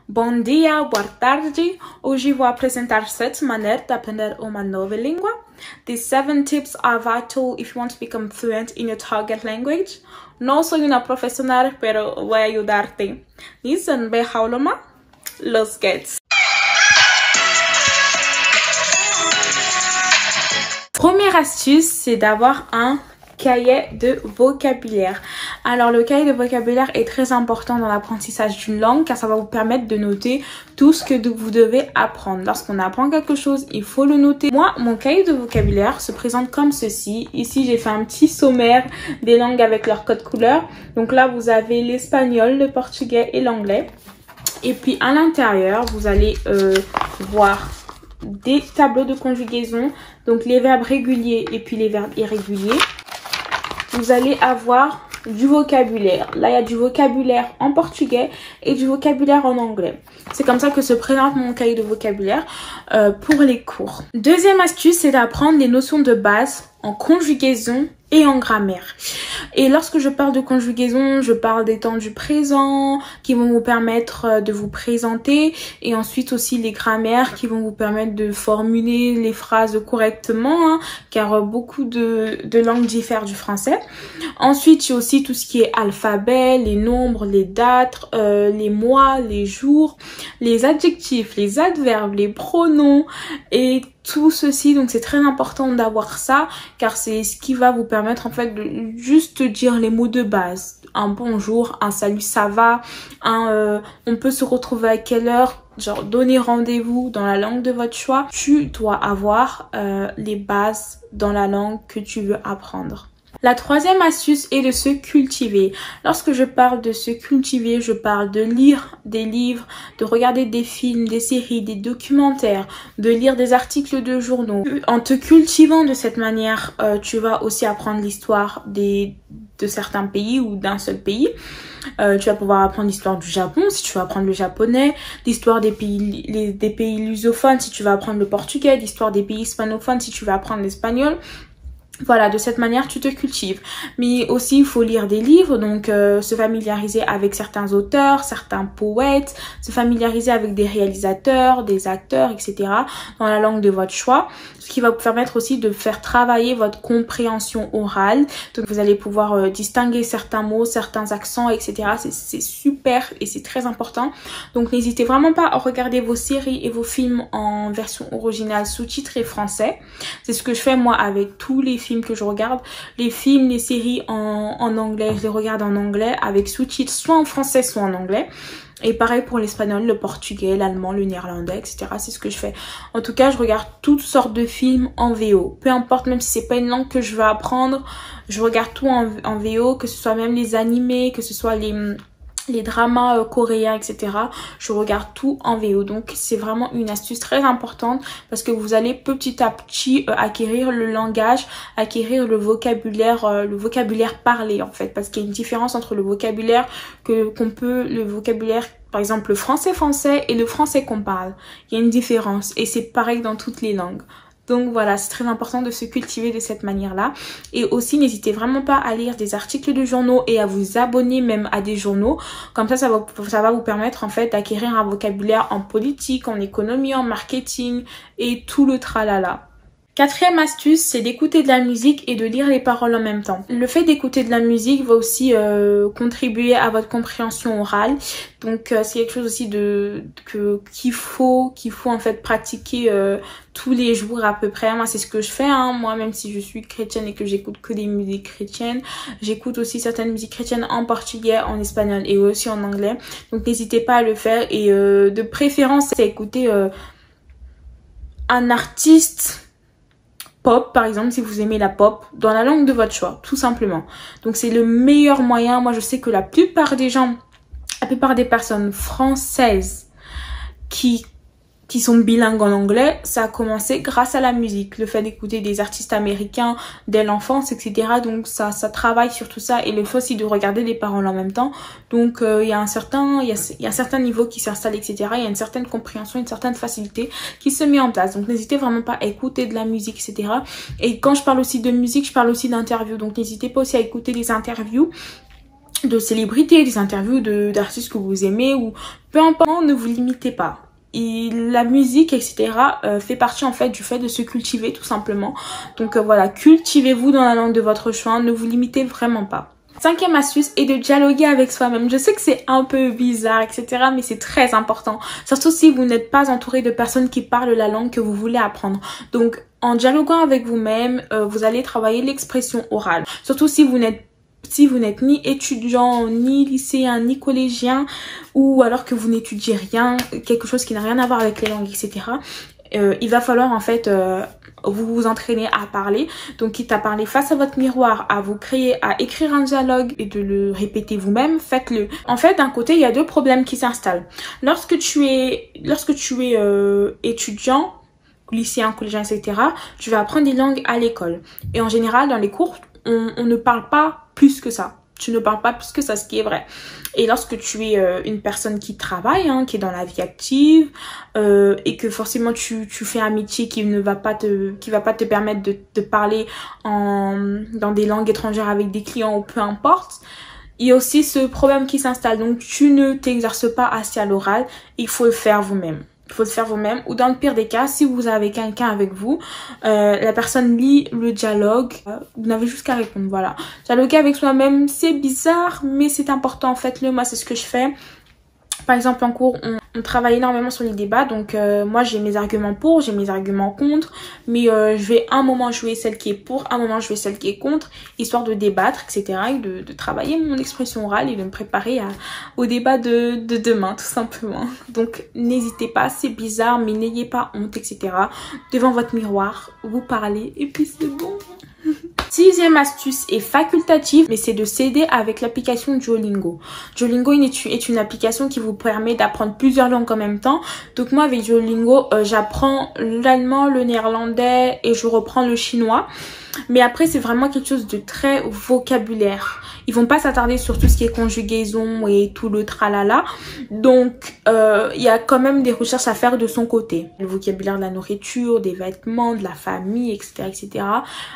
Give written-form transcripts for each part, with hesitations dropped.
Bom dia, boa tarde. Hoje vou apresentar 7 maneiras de aprender uma nova língua. These 7 tips are vital if you want to become fluent in your target language. No soy una profesional, pero voy a ayudarte. Listen, behauloma. Los geht's. Première astuce, c'est d'avoir un cahier de vocabulaire. Alors le cahier de vocabulaire est très important dans l'apprentissage d'une langue car ça va vous permettre de noter tout ce que vous devez apprendre. Lorsqu'on apprend quelque chose, il faut le noter. Moi, mon cahier de vocabulaire se présente comme ceci. Ici, j'ai fait un petit sommaire des langues avec leur code couleur. Donc là, vous avez l'espagnol, le portugais et l'anglais. Et puis à l'intérieur, vous allez voir des tableaux de conjugaison, donc les verbes réguliers et puis les verbes irréguliers. Vous allez avoir du vocabulaire. Là, il y a du vocabulaire en portugais et du vocabulaire en anglais. C'est comme ça que se présente mon cahier de vocabulaire pour les cours. Deuxième astuce, c'est d'apprendre les notions de base en conjugaison et en grammaire. Et lorsque je parle de conjugaison, je parle des temps du présent qui vont vous permettre de vous présenter et ensuite aussi les grammaires qui vont vous permettre de formuler les phrases correctement hein, car beaucoup de langues diffèrent du français. Ensuite, il y a aussi tout ce qui est alphabet, les nombres, les dates, les mois, les jours, les adjectifs, les adverbes, les pronoms et tout ceci. Donc c'est très important d'avoir ça car c'est ce qui va vous permettre en fait de juste dire les mots de base. Un bonjour, un salut, ça va, on peut se retrouver à quelle heure, genre donner rendez-vous dans la langue de votre choix. Tu dois avoir les bases dans la langue que tu veux apprendre. La troisième astuce est de se cultiver. Lorsque je parle de se cultiver, je parle de lire des livres, de regarder des films, des séries, des documentaires, de lire des articles de journaux. En te cultivant de cette manière, tu vas aussi apprendre l'histoire de certains pays ou d'un seul pays. Tu vas pouvoir apprendre l'histoire du Japon si tu veux apprendre le japonais, l'histoire des pays lusophones si tu vas apprendre le portugais, l'histoire des pays hispanophones si tu veux apprendre l'espagnol. Voilà, de cette manière, tu te cultives. Mais aussi, il faut lire des livres, donc se familiariser avec certains auteurs, certains poètes, se familiariser avec des réalisateurs, des acteurs, etc. dans la langue de votre choix. Ce qui va vous permettre aussi de faire travailler votre compréhension orale. Donc, vous allez pouvoir distinguer certains mots, certains accents, etc. C'est super et c'est très important. Donc, n'hésitez vraiment pas à regarder vos séries et vos films en version originale sous-titrée français. C'est ce que je fais moi avec tous les films que je regarde. Les films, les séries en anglais, je les regarde en anglais avec sous-titres soit en français soit en anglais. Et pareil pour l'espagnol, le portugais, l'allemand, le néerlandais, etc. C'est ce que je fais. En tout cas, je regarde toutes sortes de films en VO. Peu importe, même si c'est pas une langue que je veux apprendre, je regarde tout en VO, que ce soit même les animés, que ce soit les dramas coréens, etc. Je regarde tout en VO. Donc, c'est vraiment une astuce très importante parce que vous allez petit à petit acquérir le langage, acquérir le vocabulaire parlé en fait. Parce qu'il y a une différence entre le vocabulaire le vocabulaire, par exemple, le français et le français qu'on parle. Il y a une différence et c'est pareil dans toutes les langues. Donc voilà, c'est très important de se cultiver de cette manière-là. Et aussi, n'hésitez vraiment pas à lire des articles de journaux et à vous abonner même à des journaux. Comme ça va vous permettre en fait d'acquérir un vocabulaire en politique, en économie, en marketing et tout le tralala. Quatrième astuce, c'est d'écouter de la musique et de lire les paroles en même temps. Le fait d'écouter de la musique va aussi contribuer à votre compréhension orale. Donc c'est quelque chose aussi qu'il faut en fait pratiquer tous les jours à peu près. Moi c'est ce que je fais hein. Moi même si je suis chrétienne et que j'écoute que des musiques chrétiennes, j'écoute aussi certaines musiques chrétiennes en portugais, en espagnol et aussi en anglais. Donc n'hésitez pas à le faire et de préférence à écouter un artiste pop par exemple si vous aimez la pop dans la langue de votre choix tout simplement. Donc c'est le meilleur moyen. Moi je sais que la plupart des personnes françaises qui sont bilingues en anglais, ça a commencé grâce à la musique, le fait d'écouter des artistes américains dès l'enfance, etc. Donc ça travaille sur tout ça et le fait aussi de regarder les paroles en même temps. Donc il y a un certain niveau qui s'installe, etc. Il y a une certaine compréhension, une certaine facilité qui se met en place. Donc n'hésitez vraiment pas à écouter de la musique, etc. Et quand je parle aussi de musique, je parle aussi d'interviews. Donc n'hésitez pas aussi à écouter les interviews de célébrités, des interviews d'artistes que vous aimez ou peu importe, ne vous limitez pas. Et la musique, etc. Fait partie en fait du fait de se cultiver tout simplement. Donc voilà, cultivez-vous dans la langue de votre choix, ne vous limitez vraiment pas. Cinquième astuce est de dialoguer avec soi-même. Je sais que c'est un peu bizarre, etc. mais c'est très important. Surtout si vous n'êtes pas entouré de personnes qui parlent la langue que vous voulez apprendre. Donc en dialoguant avec vous-même, vous allez travailler l'expression orale. Surtout si vous n'êtes ni étudiant, ni lycéen, ni collégien, ou alors que vous n'étudiez rien, quelque chose qui n'a rien à voir avec les langues, etc. Il va falloir en fait vous entraîner à parler. Donc quitte à parler face à votre miroir, à vous créer, à écrire un dialogue et de le répéter vous-même, faites-le. En fait, d'un côté, il y a deux problèmes qui s'installent. Lorsque tu es étudiant, lycéen, collégien, etc., tu vas apprendre des langues à l'école. Et en général, dans les cours, on ne parle pas plus que ça. Tu ne parles pas plus que ça, ce qui est vrai. Et lorsque tu es une personne qui travaille, qui est dans la vie active, et que forcément tu fais un métier qui va pas te permettre de parler dans des langues étrangères avec des clients ou peu importe, il y a aussi ce problème qui s'installe. Donc tu ne t'exerces pas assez à l'oral, il faut le faire vous-même. Il faut le faire vous-même, ou dans le pire des cas, si vous avez quelqu'un avec vous, la personne lit le dialogue, vous n'avez juste qu'à répondre, voilà. Dialoguer avec soi-même, c'est bizarre, mais c'est important, faites-le, moi c'est ce que je fais. Par exemple, en cours, on travaille énormément sur les débats. Donc, moi, j'ai mes arguments pour, j'ai mes arguments contre. Mais je vais un moment jouer celle qui est pour, un moment jouer celle qui est contre, histoire de débattre, etc. Et de travailler mon expression orale et de me préparer au débat de demain, tout simplement. Donc, n'hésitez pas, c'est bizarre, mais n'ayez pas honte, etc. Devant votre miroir, vous parlez et puis c'est bon. Sixième astuce est facultative, mais c'est de s'aider avec l'application Duolingo. Duolingo est une application qui vous permet d'apprendre plusieurs langues en même temps. Donc moi avec Duolingo, j'apprends l'allemand, le néerlandais et je reprends le chinois. Mais après, c'est vraiment quelque chose de très vocabulaire. Ils vont pas s'attarder sur tout ce qui est conjugaison et tout le tralala. Donc, il y a quand même des recherches à faire de son côté. Le vocabulaire de la nourriture, des vêtements, de la famille, etc., etc.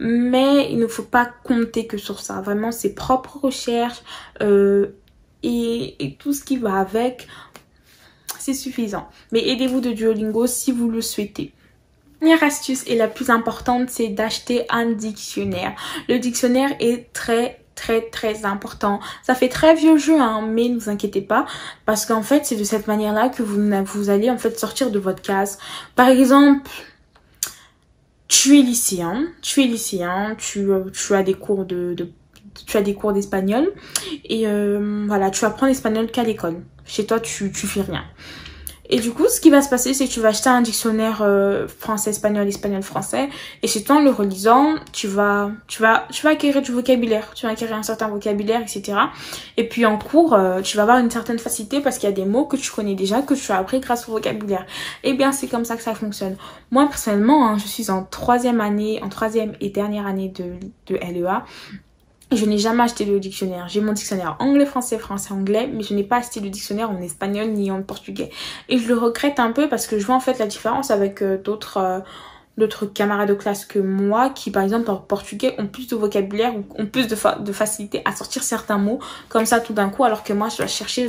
Mais il ne faut pas compter que sur ça. Vraiment, ses propres recherches et tout ce qui va avec, c'est suffisant. Mais aidez-vous de Duolingo si vous le souhaitez. La dernière astuce et la plus importante, c'est d'acheter un dictionnaire. Le dictionnaire est très important. Ça fait très vieux jeu, mais ne vous inquiétez pas, parce qu'en fait, c'est de cette manière-là que vous allez en fait sortir de votre case. Par exemple, tu es lycéen, tu as des cours tu as des cours d'espagnol et voilà, tu apprends l'espagnol qu'à l'école. Chez toi, tu fais rien. Et du coup, ce qui va se passer, c'est que tu vas acheter un dictionnaire français-espagnol, espagnol-français. Et c'est en le relisant, tu vas acquérir du vocabulaire. Tu vas acquérir un certain vocabulaire, etc. Et puis en cours, tu vas avoir une certaine facilité parce qu'il y a des mots que tu connais déjà, que tu as appris grâce au vocabulaire. Et bien, c'est comme ça que ça fonctionne. Moi, personnellement, je suis en troisième et dernière année de LEA. Je n'ai jamais acheté de dictionnaire. J'ai mon dictionnaire anglais-français, français-anglais, mais je n'ai pas acheté de dictionnaire en espagnol ni en portugais. Et je le regrette un peu parce que je vois en fait la différence avec d'autres camarades de classe que moi qui par exemple en portugais ont plus de vocabulaire ou ont plus de facilité à sortir certains mots comme ça tout d'un coup, alors que moi je dois chercher.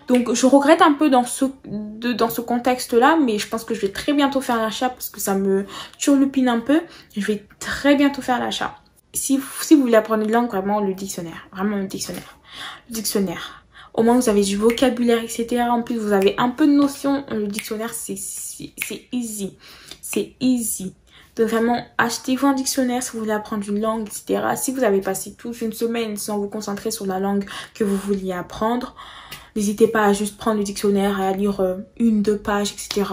Donc je regrette un peu dans ce contexte-là, mais je pense que je vais très bientôt faire l'achat parce que ça me turlupine un peu. Je vais très bientôt faire l'achat. Si vous voulez apprendre une langue, vraiment le dictionnaire. Le dictionnaire. Au moins vous avez du vocabulaire, etc. En plus vous avez un peu de notion. Le dictionnaire c'est easy. C'est easy. Donc vraiment achetez-vous un dictionnaire si vous voulez apprendre une langue, etc. Si vous avez passé toute une semaine sans vous concentrer sur la langue que vous vouliez apprendre, n'hésitez pas à juste prendre le dictionnaire et à lire 1-2 pages, etc.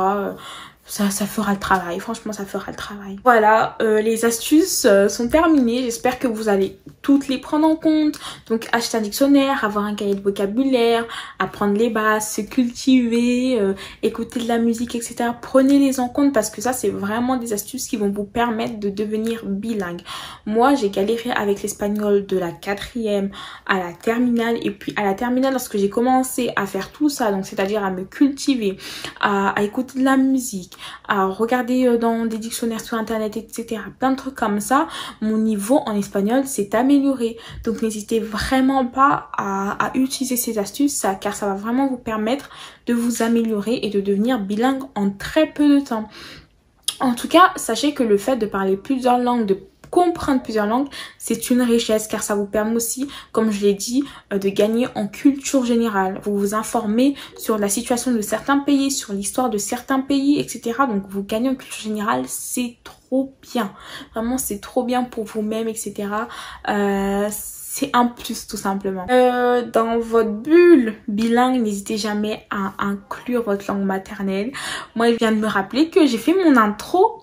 Ça fera le travail, franchement ça fera le travail. Voilà, les astuces sont terminées, j'espère que vous allez toutes les prendre en compte. Donc acheter un dictionnaire, avoir un cahier de vocabulaire, apprendre les bases, se cultiver, écouter de la musique, etc. Prenez-les en compte parce que ça c'est vraiment des astuces qui vont vous permettre de devenir bilingue. Moi j'ai galéré avec l'espagnol de la 4e à la terminale, et puis à la terminale lorsque j'ai commencé à faire tout ça, donc c'est-à-dire à me cultiver, à écouter de la musique, à regarder dans des dictionnaires sur internet, etc. Plein de trucs comme ça, mon niveau en espagnol s'est amélioré. Donc n'hésitez vraiment pas à utiliser ces astuces, car ça va vraiment vous permettre de vous améliorer et de devenir bilingue en très peu de temps. En tout cas, sachez que le fait de parler plusieurs langues, de comprendre plusieurs langues, c'est une richesse, car ça vous permet aussi, comme je l'ai dit, de gagner en culture générale. Vous vous informez sur la situation de certains pays, sur l'histoire de certains pays, etc. Donc vous gagnez en culture générale, c'est trop bien. Vraiment, c'est trop bien pour vous-même, etc. C'est un plus tout simplement. Dans votre bulle bilingue, n'hésitez jamais à inclure votre langue maternelle. Moi, je viens de me rappeler que j'ai fait mon intro.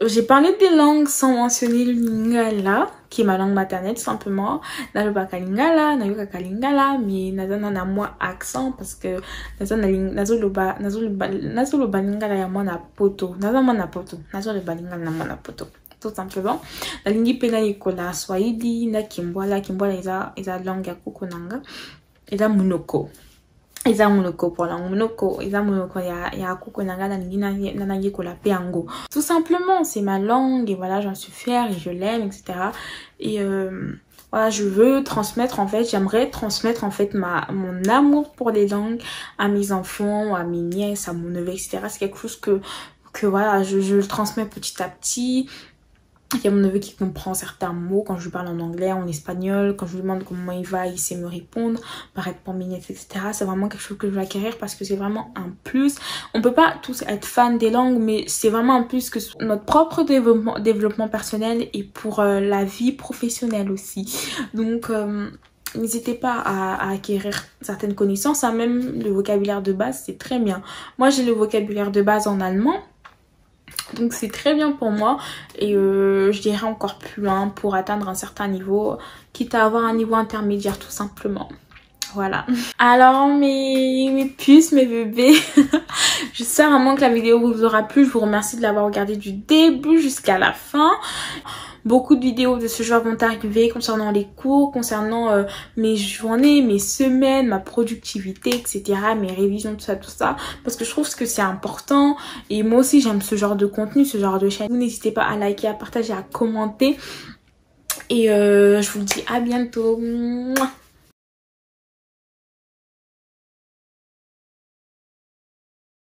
J'ai parlé des langues sans mentionner le lingala, qui est ma langue maternelle tout simplement. Nalobaka lingala, nayokaka lingala, mais nazana na moi accent parce que nazoloba lingala ya moi na poto. Nazama na poto. Nazoloba lingala na moi na poto. Tout simplement. La lingi pena yikola swahili, na kimbwala eza langue ya kukonanga. Eza munoko. Eza monoko pour langue monoko, eza monoko ya kukonanga na nangi kola peango. Tout simplement, c'est ma langue et voilà, j'en suis fière et je l'aime, etc. Et voilà, je veux transmettre en fait, j'aimerais transmettre en fait mon amour pour les langues à mes enfants, à mes nièces, à mon neveu, etc. C'est quelque chose que voilà, je le transmets petit à petit. Il y a mon neveu qui comprend certains mots quand je lui parle en anglais, en espagnol. Quand je lui demande comment il va, il sait me répondre. Pareil pour mes nièces, etc. C'est vraiment quelque chose que je veux acquérir parce que c'est vraiment un plus. On peut pas tous être fans des langues, mais c'est vraiment un plus que notre propre développement personnel et pour la vie professionnelle aussi. Donc n'hésitez pas à acquérir certaines connaissances. Hein, même le vocabulaire de base, c'est très bien. Moi, j'ai le vocabulaire de base en allemand. Donc c'est très bien pour moi et je dirais encore plus loin pour atteindre un certain niveau, quitte à avoir un niveau intermédiaire tout simplement. Voilà. Alors mes puces, mes bébés, j'espère vraiment que la vidéo vous aura plu. Je vous remercie de l'avoir regardé du début jusqu'à la fin. Beaucoup de vidéos de ce genre vont arriver concernant les cours, concernant mes journées, mes semaines, ma productivité, etc. Mes révisions, tout ça. Parce que je trouve que c'est important. Et moi aussi, j'aime ce genre de contenu, ce genre de chaîne. N'hésitez pas à liker, à partager, à commenter. Et je vous dis à bientôt. Mouah.